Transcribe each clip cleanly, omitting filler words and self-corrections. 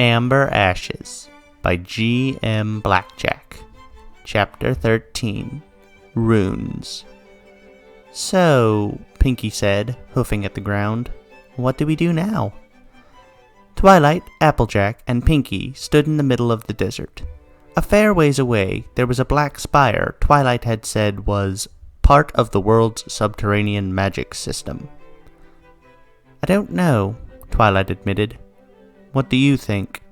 Amber Ashes by G.M. Blackjack. Chapter 13. Runes. So, Pinky said, hoofing at the ground, what do we do now? Twilight, Applejack, and Pinky stood in the middle of the desert. A fair ways away, there was a black spire Twilight had said was part of the world's subterranean magic system. I don't know, Twilight admitted. What do you think?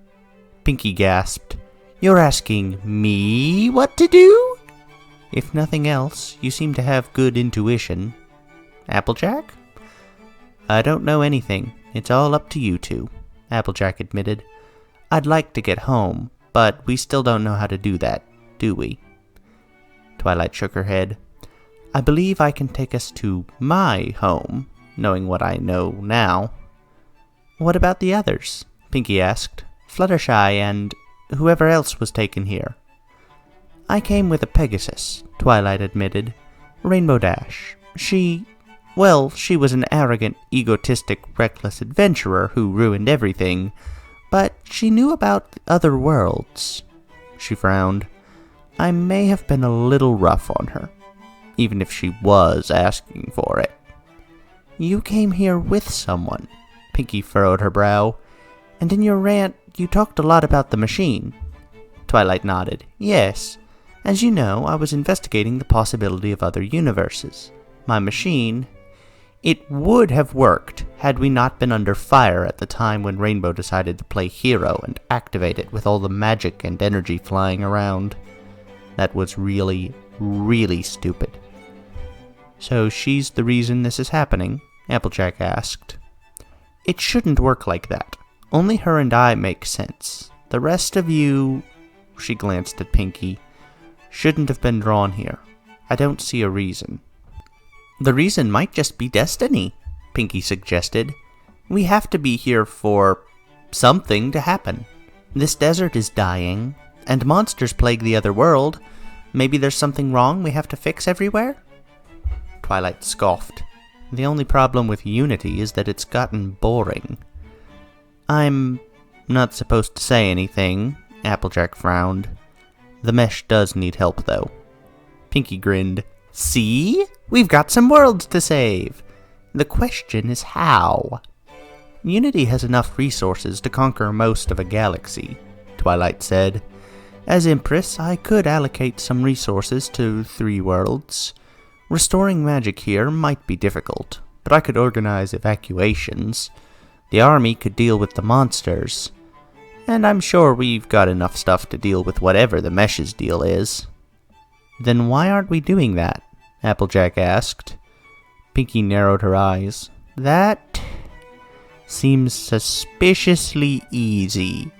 Pinky gasped. You're asking me what to do? If nothing else, you seem to have good intuition. Applejack? I don't know anything. It's all up to you two, Applejack admitted. I'd like to get home, but we still don't know how to do that, do we? Twilight shook her head. I believe I can take us to my home, knowing what I know now. What about the others? Pinky asked. Fluttershy and whoever else was taken here. I came with a Pegasus, Twilight admitted. Rainbow Dash. She was an arrogant, egotistic, reckless adventurer who ruined everything, but she knew about the other worlds. She frowned. I may have been a little rough on her, even if she was asking for it. You came here with someone, Pinky furrowed her brow. And in your rant, you talked a lot about the machine. Twilight nodded. Yes. As you know, I was investigating the possibility of other universes. My machine, it would have worked had we not been under fire at the time when Rainbow decided to play hero and activate it with all the magic and energy flying around. That was really, really stupid. So she's the reason this is happening? Applejack asked. It shouldn't work like that. Only her and I make sense. The rest of you, she glanced at Pinky, shouldn't have been drawn here. I don't see a reason. The reason might just be destiny, Pinky suggested. We have to be here for something to happen. This desert is dying, and monsters plague the other world. Maybe there's something wrong we have to fix everywhere? Twilight scoffed. The only problem with Unity is that it's gotten boring. I'm not supposed to say anything, Applejack frowned. The mesh does need help, though. Pinky grinned. See? We've got some worlds to save. The question is how? Unity has enough resources to conquer most of a galaxy, Twilight said. As Empress, I could allocate some resources to 3 worlds. Restoring magic here might be difficult, but I could organize evacuations. The army could deal with the monsters, and I'm sure we've got enough stuff to deal with whatever the mesh's deal is. Then why aren't we doing that? Applejack asked. Pinky narrowed her eyes. That seems suspiciously easy.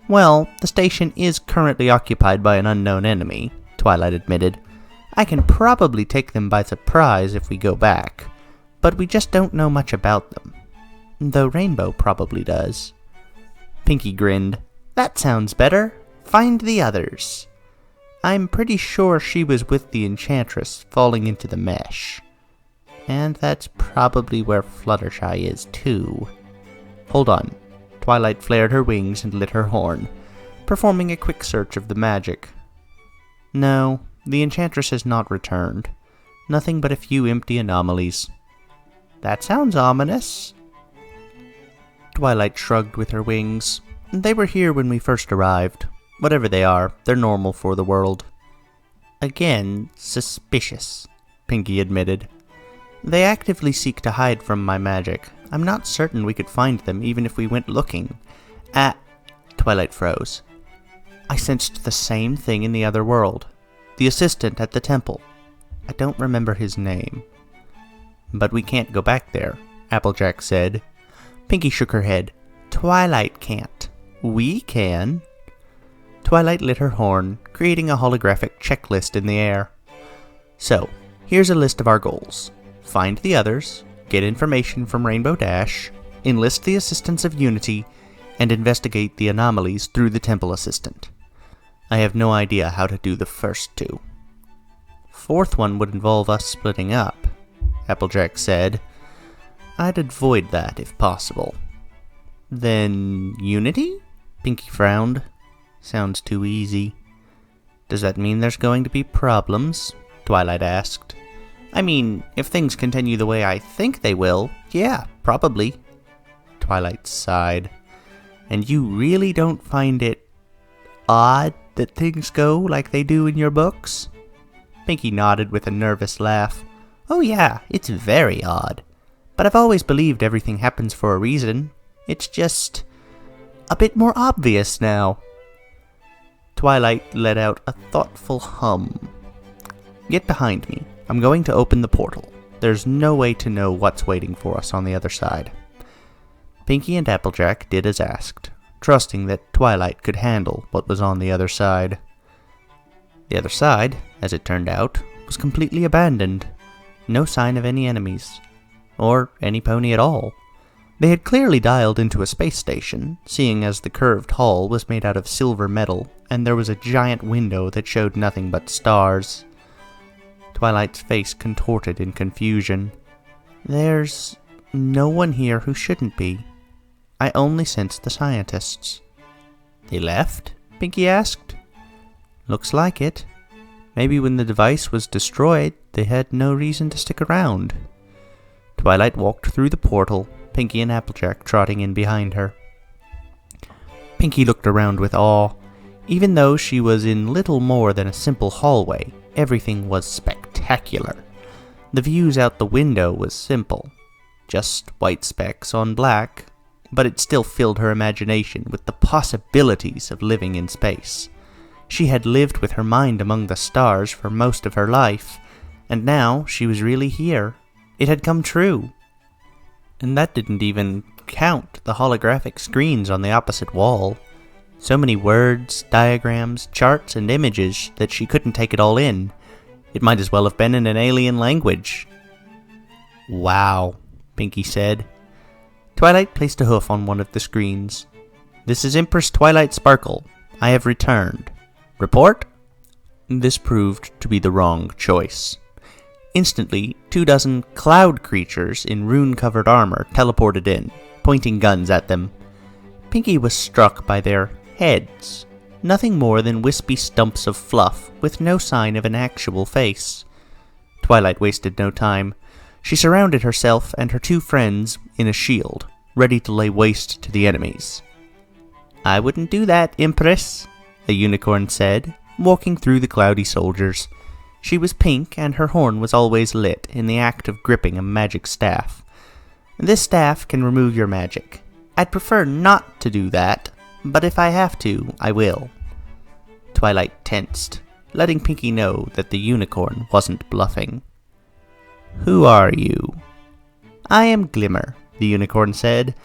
Well, the station is currently occupied by an unknown enemy, Twilight admitted. I can probably take them by surprise if we go back, but we just don't know much about them. Though Rainbow probably does. Pinky grinned. That sounds better. Find the others. I'm pretty sure she was with the Enchantress falling into the mesh. And that's probably where Fluttershy is too. Hold on. Twilight flared her wings and lit her horn, performing a quick search of the magic. No, the Enchantress has not returned. Nothing but a few empty anomalies. That sounds ominous. Twilight shrugged with her wings. They were here when we first arrived. Whatever they are, they're normal for the world. Again, suspicious, Pinky admitted. They actively seek to hide from my magic. I'm not certain we could find them even if we went looking. Twilight froze. I sensed the same thing in the other world. The assistant at the temple. I don't remember his name. But we can't go back there, Applejack said. Pinky shook her head. Twilight can't. We can. Twilight lit her horn, creating a holographic checklist in the air. So, here's a list of our goals. Find the others, get information from Rainbow Dash, enlist the assistance of Unity, and investigate the anomalies through the temple assistant. I have no idea how to do the first 2. 4th one would involve us splitting up, Applejack said. I'd avoid that if possible. Then Unity? Pinky frowned. Sounds too easy. Does that mean there's going to be problems? Twilight asked. I mean, if things continue the way I think they will, yeah, probably. Twilight sighed. And you really don't find it odd that things go like they do in your books? Pinky nodded with a nervous laugh. Oh yeah, it's very odd. But I've always believed everything happens for a reason. It's just a bit more obvious now. Twilight let out a thoughtful hum. Get behind me. I'm going to open the portal. There's no way to know what's waiting for us on the other side. Pinky and Applejack did as asked, trusting that Twilight could handle what was on the other side. The other side, as it turned out, was completely abandoned. No sign of any enemies. Or any pony at all. They had clearly dialed into a space station, seeing as the curved hull was made out of silver metal, and there was a giant window that showed nothing but stars. Twilight's face contorted in confusion. There's no one here who shouldn't be. I only sensed the scientists. They left? Pinky asked. Looks like it. Maybe when the device was destroyed, they had no reason to stick around. Twilight walked through the portal, Pinky and Applejack trotting in behind her. Pinky looked around with awe. Even though she was in little more than a simple hallway, everything was spectacular. The views out the window was simple. Just white specks on black, but it still filled her imagination with the possibilities of living in space. She had lived with her mind among the stars for most of her life, and now she was really here. It had come true. And that didn't even count the holographic screens on the opposite wall. So many words, diagrams, charts, and images that she couldn't take it all in. It might as well have been in an alien language. Wow, Pinky said. Twilight placed a hoof on one of the screens. This is Empress Twilight Sparkle. I have returned. Report? This proved to be the wrong choice. Instantly, 24 cloud creatures in rune-covered armor teleported in, pointing guns at them. Pinky was struck by their heads. Nothing more than wispy stumps of fluff with no sign of an actual face. Twilight wasted no time. She surrounded herself and her two friends in a shield, ready to lay waste to the enemies. I wouldn't do that, Empress, a unicorn said, walking through the cloudy soldiers. She was pink, and her horn was always lit in the act of gripping a magic staff. This staff can remove your magic. I'd prefer not to do that, but if I have to, I will. Twilight tensed, letting Pinky know that the unicorn wasn't bluffing. Who are you? I am Glimmer, the unicorn said,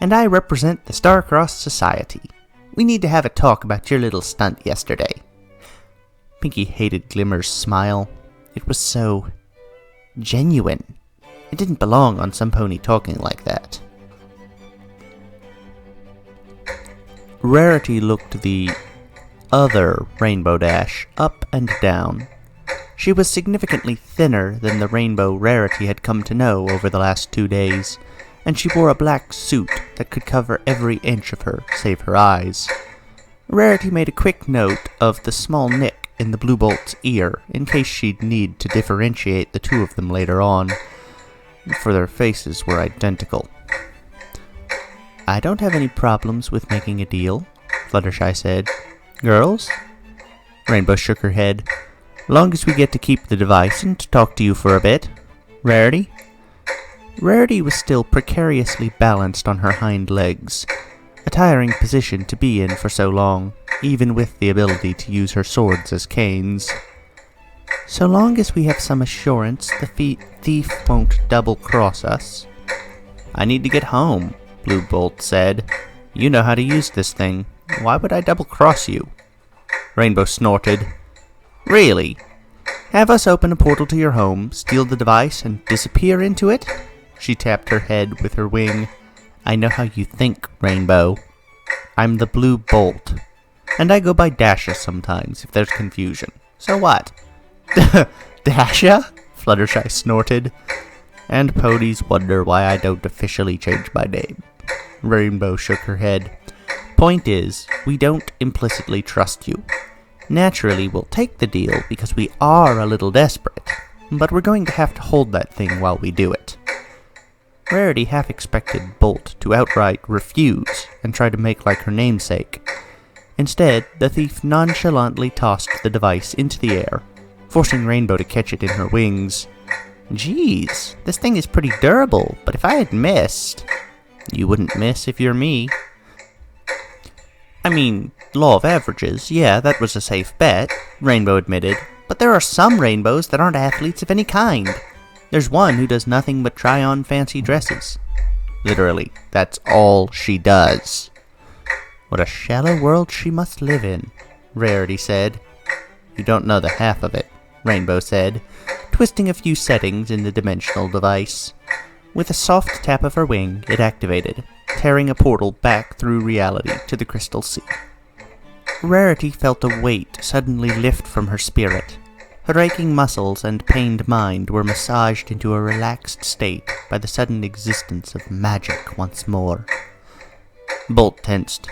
and I represent the Starcross Society. We need to have a talk about your little stunt yesterday. Pinky hated Glimmer's smile. It was so genuine. It didn't belong on some pony talking like that. Rarity looked the other Rainbow Dash up and down. She was significantly thinner than the Rainbow Rarity had come to know over the last 2 days, and she wore a black suit that could cover every inch of her save her eyes. Rarity made a quick note of the small nick in the Blue Bolt's ear, in case she'd need to differentiate the two of them later on, for their faces were identical. I don't have any problems with making a deal, Fluttershy said. Girls? Rainbow shook her head. Long as we get to keep the device and talk to you for a bit. Rarity? Rarity was still precariously balanced on her hind legs, a tiring position to be in for so long, even with the ability to use her swords as canes. So long as we have some assurance the thief won't double-cross us. I need to get home, Blue Bolt said. You know how to use this thing. Why would I double-cross you? Rainbow snorted. Really? Have us open a portal to your home, steal the device, and disappear into it? She tapped her head with her wing. I know how you think, Rainbow. I'm the Blue Bolt, and I go by Dasha sometimes if there's confusion. So what? Dasha? Fluttershy snorted. And ponies wonder why I don't officially change my name. Rainbow shook her head. Point is, we don't implicitly trust you. Naturally, we'll take the deal because we are a little desperate, but we're going to have to hold that thing while we do it. Rarity half expected Bolt to outright refuse and try to make like her namesake. Instead, the thief nonchalantly tossed the device into the air, forcing Rainbow to catch it in her wings. Geez, this thing is pretty durable, but if I had missed... You wouldn't miss if you're me. I mean, law of averages, yeah, that was a safe bet, Rainbow admitted, but there are some rainbows that aren't athletes of any kind. There's one who does nothing but try on fancy dresses. Literally, that's all she does. What a shallow world she must live in, Rarity said. You don't know the half of it, Rainbow said, twisting a few settings in the dimensional device. With a soft tap of her wing, it activated, tearing a portal back through reality to the Crystal Sea. Rarity felt a weight suddenly lift from her spirit. Her aching muscles and pained mind were massaged into a relaxed state by the sudden existence of magic once more. Bolt tensed.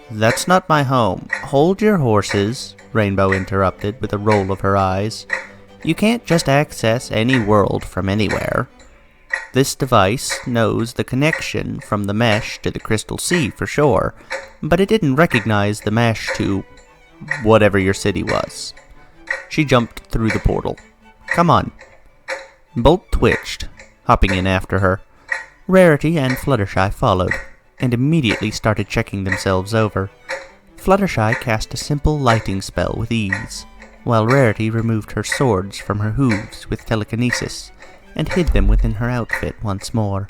That's not my home. Hold your horses, Rainbow interrupted with a roll of her eyes. You can't just access any world from anywhere. This device knows the connection from the mesh to the Crystal Sea for sure, but it didn't recognize the mesh to whatever your city was. She jumped through the portal. Come on. Bolt twitched, hopping in after her. Rarity and Fluttershy followed, and immediately started checking themselves over. Fluttershy cast a simple lighting spell with ease, while Rarity removed her swords from her hooves with telekinesis, and hid them within her outfit once more.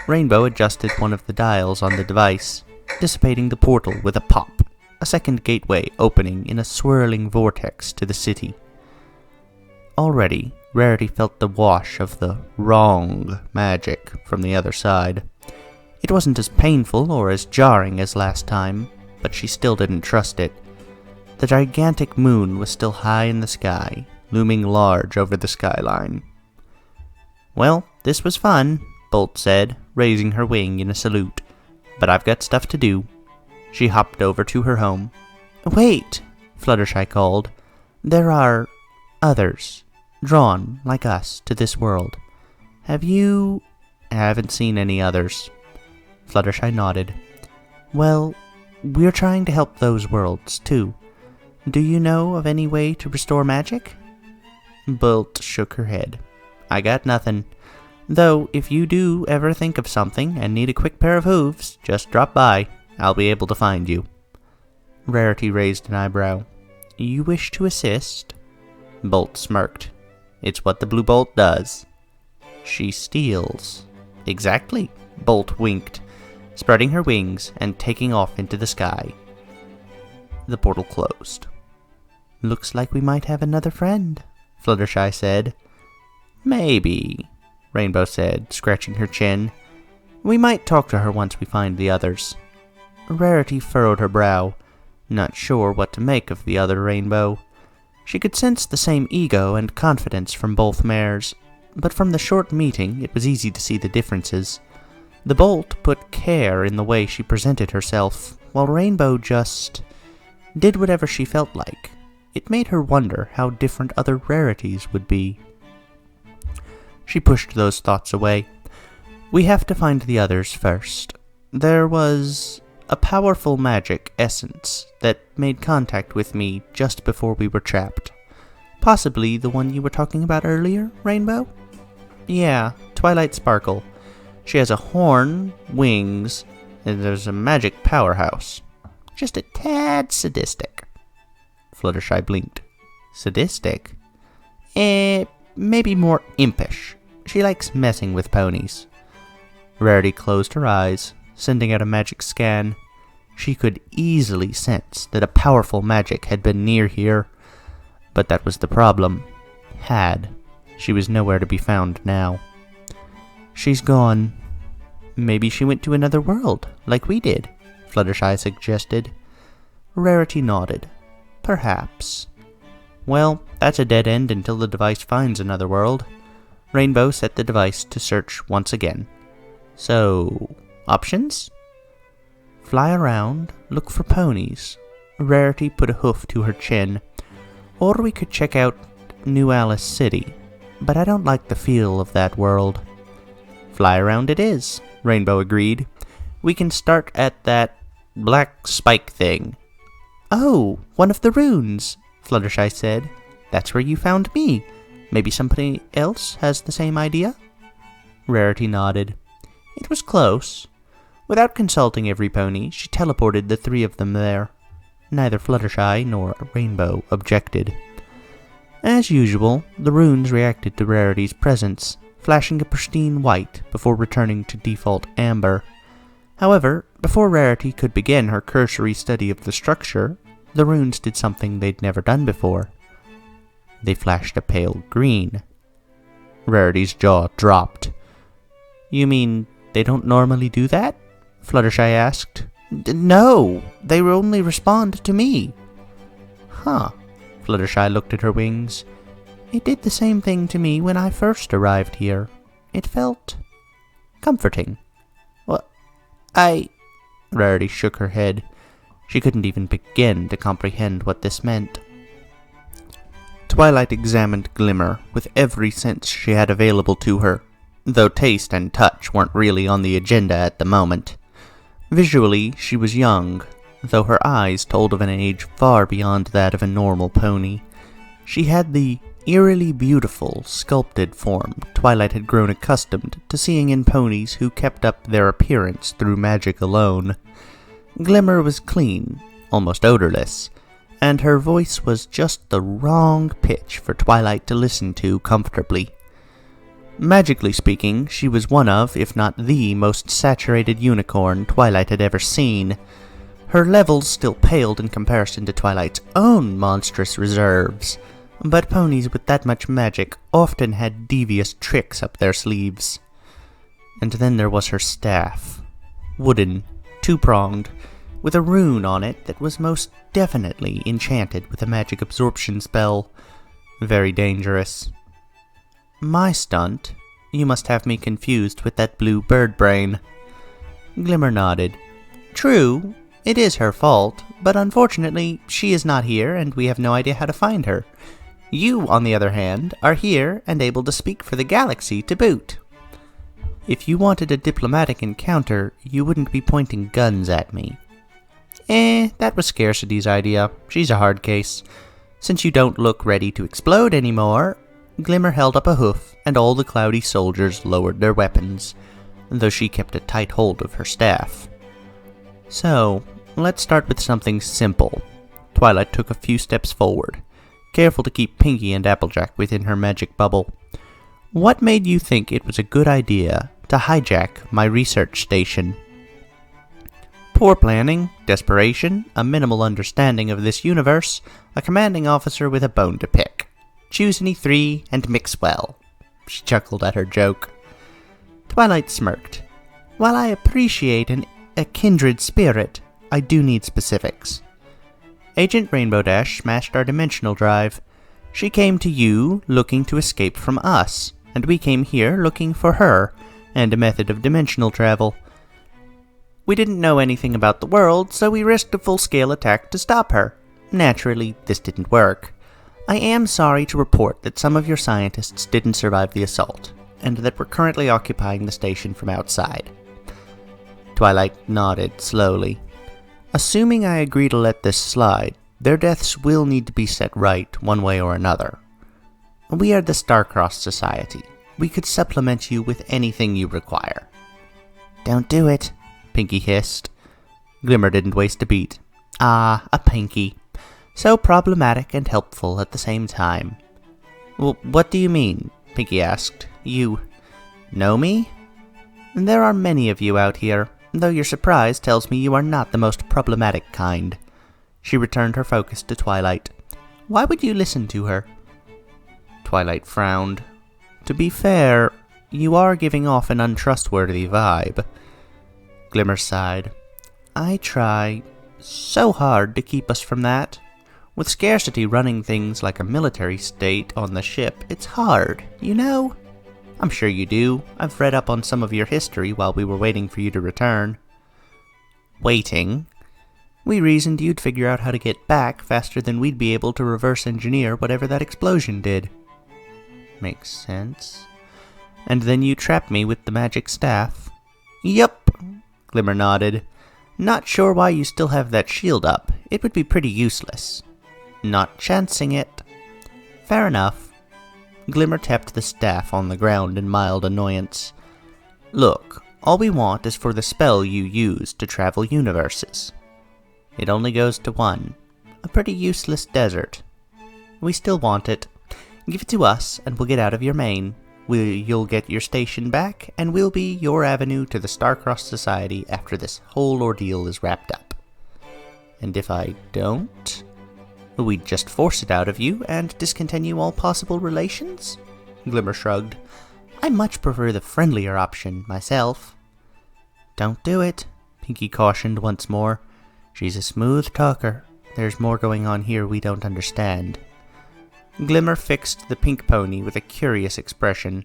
Rainbow adjusted one of the dials on the device, dissipating the portal with a pop, a second gateway opening in a swirling vortex to the city. Already, Rarity felt the wash of the wrong magic from the other side. It wasn't as painful or as jarring as last time, but she still didn't trust it. The gigantic moon was still high in the sky, looming large over the skyline. Well, this was fun, Bolt said, raising her wing in a salute, but I've got stuff to do. She hopped over to her home. Wait, Fluttershy called. There are others, drawn, like us, to this world. Have you... I haven't seen any others. Fluttershy nodded. Well, we're trying to help those worlds, too. Do you know of any way to restore magic? Bolt shook her head. I got nothing. Though, if you do ever think of something and need a quick pair of hooves, just drop by. I'll be able to find you. Rarity raised an eyebrow. You wish to assist? Bolt smirked. It's what the Blue Bolt does. She steals. Exactly, Bolt winked, spreading her wings and taking off into the sky. The portal closed. Looks like we might have another friend, Fluttershy said. Maybe, Rainbow said, scratching her chin. We might talk to her once we find the others. Rarity furrowed her brow, not sure what to make of the other Rainbow. She could sense the same ego and confidence from both mares, but from the short meeting it was easy to see the differences. The Bolt put care in the way she presented herself, while Rainbow just did whatever she felt like. It made her wonder how different other Rarities would be. She pushed those thoughts away. We have to find the others first. There was a powerful magic essence that made contact with me just before we were trapped. Possibly the one you were talking about earlier, Rainbow? Yeah, Twilight Sparkle. She has a horn, wings, and there's a magic powerhouse. Just a tad sadistic. Fluttershy blinked. Sadistic? Maybe more impish. She likes messing with ponies. Rarity closed her eyes, sending out a magic scan. She could easily sense that a powerful magic had been near here, but that was the problem. She was nowhere to be found now. She's gone. Maybe she went to another world, like we did, Fluttershy suggested. Rarity nodded. Perhaps. Well, that's a dead end until the device finds another world. Rainbow set the device to search once again. So, options? fly around, look for ponies. Rarity put a hoof to her chin. Or we could check out New Alice City, but I don't like the feel of that world. Fly around it is, Rainbow agreed. We can start at that black spike thing. Oh, one of the runes, Fluttershy said. That's where you found me. Maybe somebody else has the same idea? Rarity nodded. It was close. Without consulting every pony, she teleported the three of them there. Neither Fluttershy nor Rainbow objected. As usual, the runes reacted to Rarity's presence, flashing a pristine white before returning to default amber. However, before Rarity could begin her cursory study of the structure, the runes did something they'd never done before. They flashed a pale green. Rarity's jaw dropped. You mean they don't normally do that? Fluttershy asked. No, they only respond to me. Huh. Fluttershy looked at her wings. It did the same thing to me when I first arrived here. It felt comforting. Well, Rarity shook her head. She couldn't even begin to comprehend what this meant. Twilight examined Glimmer with every sense she had available to her, though taste and touch weren't really on the agenda at the moment. Visually, she was young, though her eyes told of an age far beyond that of a normal pony. She had the eerily beautiful, sculpted form Twilight had grown accustomed to seeing in ponies who kept up their appearance through magic alone. Glimmer was clean, almost odorless, and her voice was just the wrong pitch for Twilight to listen to comfortably. Magically speaking, she was one of, if not the most saturated unicorn Twilight had ever seen. Her levels still paled in comparison to Twilight's own monstrous reserves, but ponies with that much magic often had devious tricks up their sleeves. And then there was her staff. Wooden, two-pronged, with a rune on it that was most definitely enchanted with a magic absorption spell. Very dangerous. My stunt? You must have me confused with that blue bird brain. Glimmer nodded. True, it is her fault, but unfortunately she is not here and we have no idea how to find her. You, on the other hand, are here and able to speak for the galaxy to boot. If you wanted a diplomatic encounter, you wouldn't be pointing guns at me. That was Scarcity's idea. She's a hard case. Since you don't look ready to explode anymore... Glimmer held up a hoof, and all the cloudy soldiers lowered their weapons, though she kept a tight hold of her staff. So, let's start with something simple. Twilight took a few steps forward, careful to keep Pinkie and Applejack within her magic bubble. What made you think it was a good idea to hijack my research station? Poor planning, desperation, a minimal understanding of this universe, a commanding officer with a bone to pick. Choose any three and mix well. She chuckled at her joke. Twilight smirked. While I appreciate a kindred spirit, I do need specifics. Agent Rainbow Dash smashed our dimensional drive. She came to you looking to escape from us, and we came here looking for her, and a method of dimensional travel. We didn't know anything about the world, so we risked a full-scale attack to stop her. Naturally, this didn't work. I am sorry to report that some of your scientists didn't survive the assault, and that we're currently occupying the station from outside. Twilight nodded slowly. Assuming I agree to let this slide, their deaths will need to be set right one way or another. We are the Starcross Society. We could supplement you with anything you require. Don't do it, Pinkie hissed. Glimmer didn't waste a beat. Ah, a Pinkie. So problematic and helpful at the same time. Well, what do you mean? Pinkie asked. You know me? There are many of you out here, though your surprise tells me you are not the most problematic kind. She returned her focus to Twilight. Why would you listen to her? Twilight frowned. To be fair, you are giving off an untrustworthy vibe. Glimmer sighed. I try so hard to keep us from that. With Scarcity running things like a military state on the ship, it's hard, you know? I'm sure you do. I've read up on some of your history while we were waiting for you to return. waiting. We reasoned you'd figure out how to get back faster than we'd be able to reverse engineer whatever that explosion did. Makes sense. And then you trapped me with the magic staff. Yup, Glimmer nodded. Not sure why you still have that shield up. It would be pretty useless. Not chancing it. Fair enough. Glimmer tapped the staff on the ground in mild annoyance. Look, all we want is for the spell you used to travel universes. It only goes to one. A pretty useless desert. We still want it. Give it to us, and we'll get out of your main. You'll get your station back, and we'll be your avenue to the Starcross Society after this whole ordeal is wrapped up. And if I don't, we'd just force it out of you and discontinue all possible relations? Glimmer shrugged. I much prefer the friendlier option, myself. Don't do it, Pinky cautioned once more. She's a smooth talker. There's more going on here we don't understand. Glimmer fixed the pink pony with a curious expression.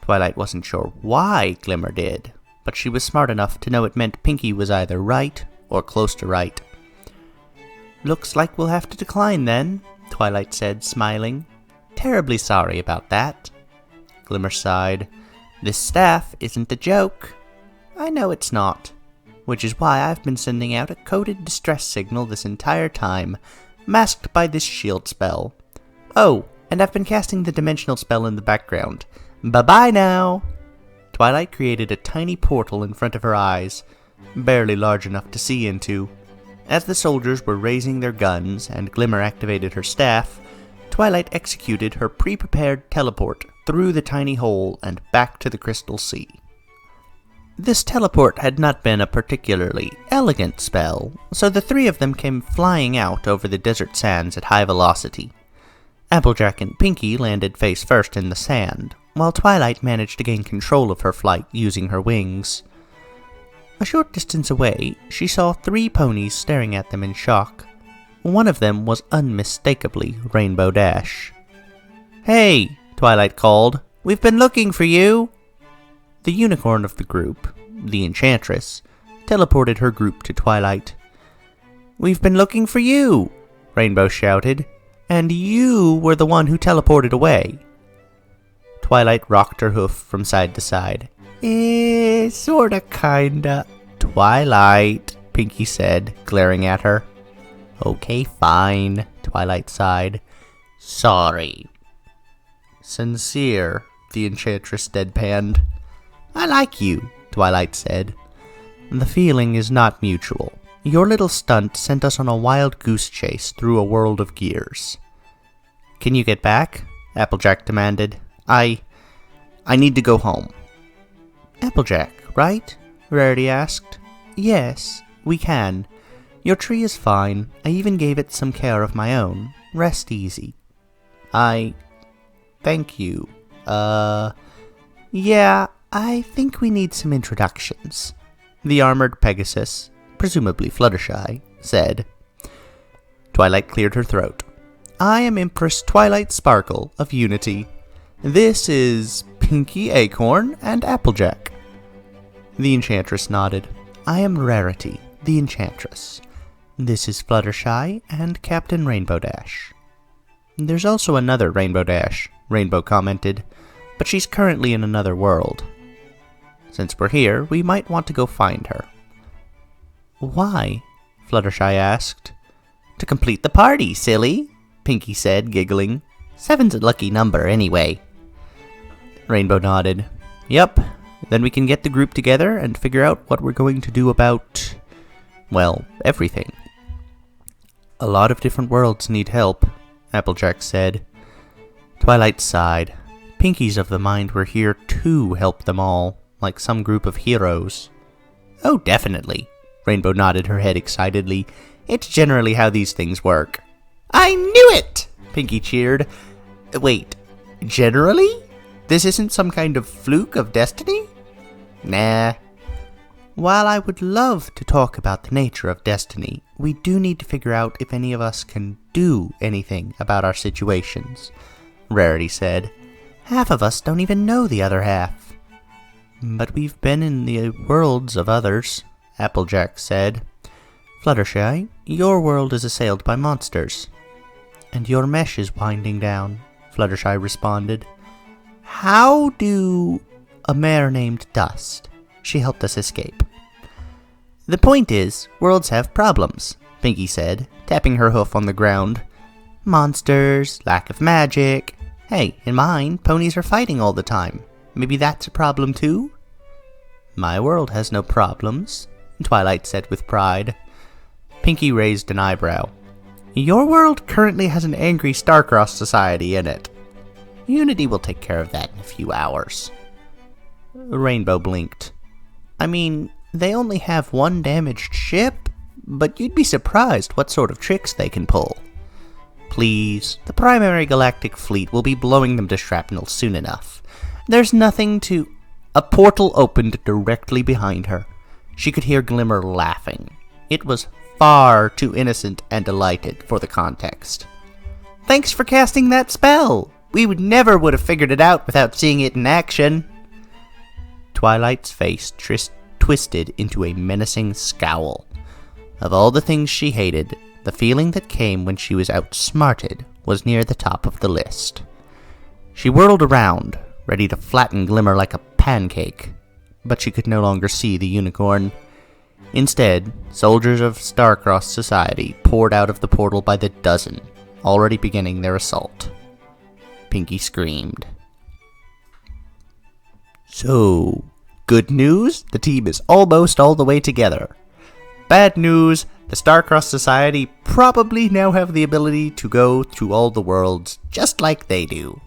Twilight wasn't sure why Glimmer did, but she was smart enough to know it meant Pinky was either right or close to right. Looks like we'll have to decline then, Twilight said, smiling. Terribly sorry about that. Glimmer sighed. This staff isn't a joke. I know it's not, which is why I've been sending out a coded distress signal this entire time, masked by this shield spell. Oh, and I've been casting the dimensional spell in the background. Bye-bye now! Twilight created a tiny portal in front of her eyes, barely large enough to see into. As the soldiers were raising their guns and Glimmer activated her staff, Twilight executed her pre-prepared teleport through the tiny hole and back to the Crystal Sea. This teleport had not been a particularly elegant spell, so the three of them came flying out over the desert sands at high velocity. Applejack and Pinky landed face first in the sand, while Twilight managed to gain control of her flight using her wings. A short distance away, she saw 3 ponies staring at them in shock. One of them was unmistakably Rainbow Dash. Hey, Twilight called. We've been looking for you! The unicorn of the group, the Enchantress, teleported her group to Twilight. We've been looking for you! Rainbow shouted. And you were the one who teleported away. Twilight rocked her hoof from side to side. Sorta kinda. Twilight, Pinky said, glaring at her. Okay, fine, Twilight sighed. Sorry. Sincere, the Enchantress deadpanned. I like you, Twilight said. The feeling is not mutual. Your little stunt sent us on a wild goose chase through a world of gears. Can you get back? Applejack demanded. I need to go home. Applejack, right? Rarity asked. Yes, we can. Your tree is fine. I even gave it some care of my own. Rest easy. Thank you. Yeah, I think we need some introductions. The armored Pegasus, presumably Fluttershy, said. Twilight cleared her throat. I am Empress Twilight Sparkle of Unity. This is Pinky Acorn and Applejack. The Enchantress nodded. I am Rarity, the Enchantress. This is Fluttershy and Captain Rainbow Dash. There's also another Rainbow Dash, Rainbow commented, but she's currently in another world. Since we're here, we might want to go find her. Why? Fluttershy asked. To complete the party, silly, Pinky said, giggling. 7's a lucky number, anyway. Rainbow nodded. Yup, then we can get the group together and figure out what we're going to do about, well, everything. A lot of different worlds need help, Applejack said. Twilight sighed. Pinky's of the mind we're here to help them all, like some group of heroes. Oh, definitely, Rainbow nodded her head excitedly. It's generally how these things work. I knew it! Pinky cheered. Wait, generally? This isn't some kind of fluke of destiny? Nah. While I would love to talk about the nature of destiny, we do need to figure out if any of us can do anything about our situations, Rarity said. Half of us don't even know the other half. But we've been in the worlds of others, Applejack said. Fluttershy, your world is assailed by monsters. And your mesh is winding down, Fluttershy responded. How do... A mare named Dust. She helped us escape. The point is, worlds have problems, Pinkie said, tapping her hoof on the ground. Monsters, lack of magic. Hey, in mine, ponies are fighting all the time. Maybe that's a problem too? My world has no problems, Twilight said with pride. Pinkie raised an eyebrow. Your world currently has an angry star-crossed society in it. Unity will take care of that in a few hours. Rainbow blinked. I mean, they only have one damaged ship, but you'd be surprised what sort of tricks they can pull. Please, the primary galactic fleet will be blowing them to shrapnel soon enough. There's nothing to... A portal opened directly behind her. She could hear Glimmer laughing. It was far too innocent and delighted for the context. Thanks for casting that spell! We never would have figured it out without seeing it in action. Twilight's face twisted into a menacing scowl. Of all the things she hated, the feeling that came when she was outsmarted was near the top of the list. She whirled around, ready to flatten Glimmer like a pancake, but she could no longer see the unicorn. Instead, soldiers of Star-Crossed Society poured out of the portal by the dozen, already beginning their assault. Pinkie screamed. So, good news, the team is almost all the way together. Bad news, the Star-Crossed Society probably now have the ability to go through all the worlds just like they do.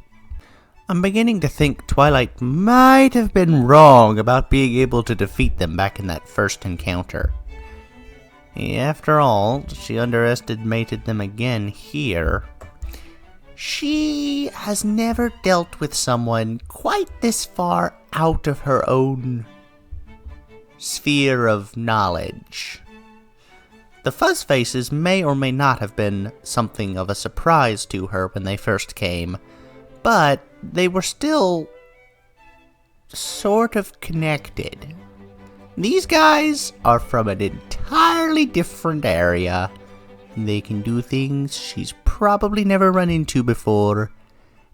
I'm beginning to think Twilight might have been wrong about being able to defeat them back in that first encounter. After all, she underestimated them again here. She has never dealt with someone quite this far out of her own sphere of knowledge. The Fuzzfaces may or may not have been something of a surprise to her when they first came, but they were still sort of connected. These guys are from an entirely different area. They can do things she's probably never run into before,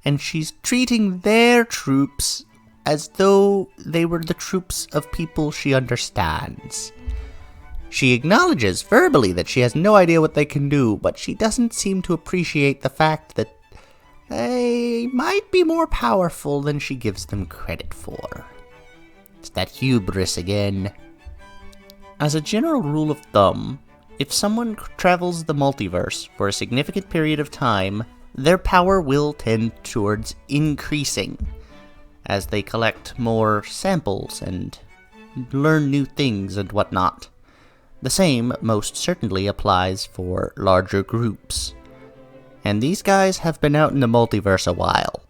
and she's treating their troops as though they were the troops of people she understands. She acknowledges verbally that she has no idea what they can do, but she doesn't seem to appreciate the fact that they might be more powerful than she gives them credit for. It's that hubris again. As a general rule of thumb, if someone travels the multiverse for a significant period of time, their power will tend towards increasing as they collect more samples and learn new things and whatnot. The same most certainly applies for larger groups. And these guys have been out in the multiverse a while.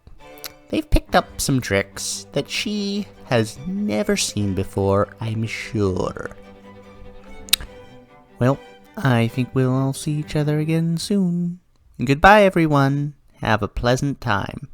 They've picked up some tricks that she has never seen before, I'm sure. Well, I think we'll all see each other again soon. Goodbye, everyone. Have a pleasant time.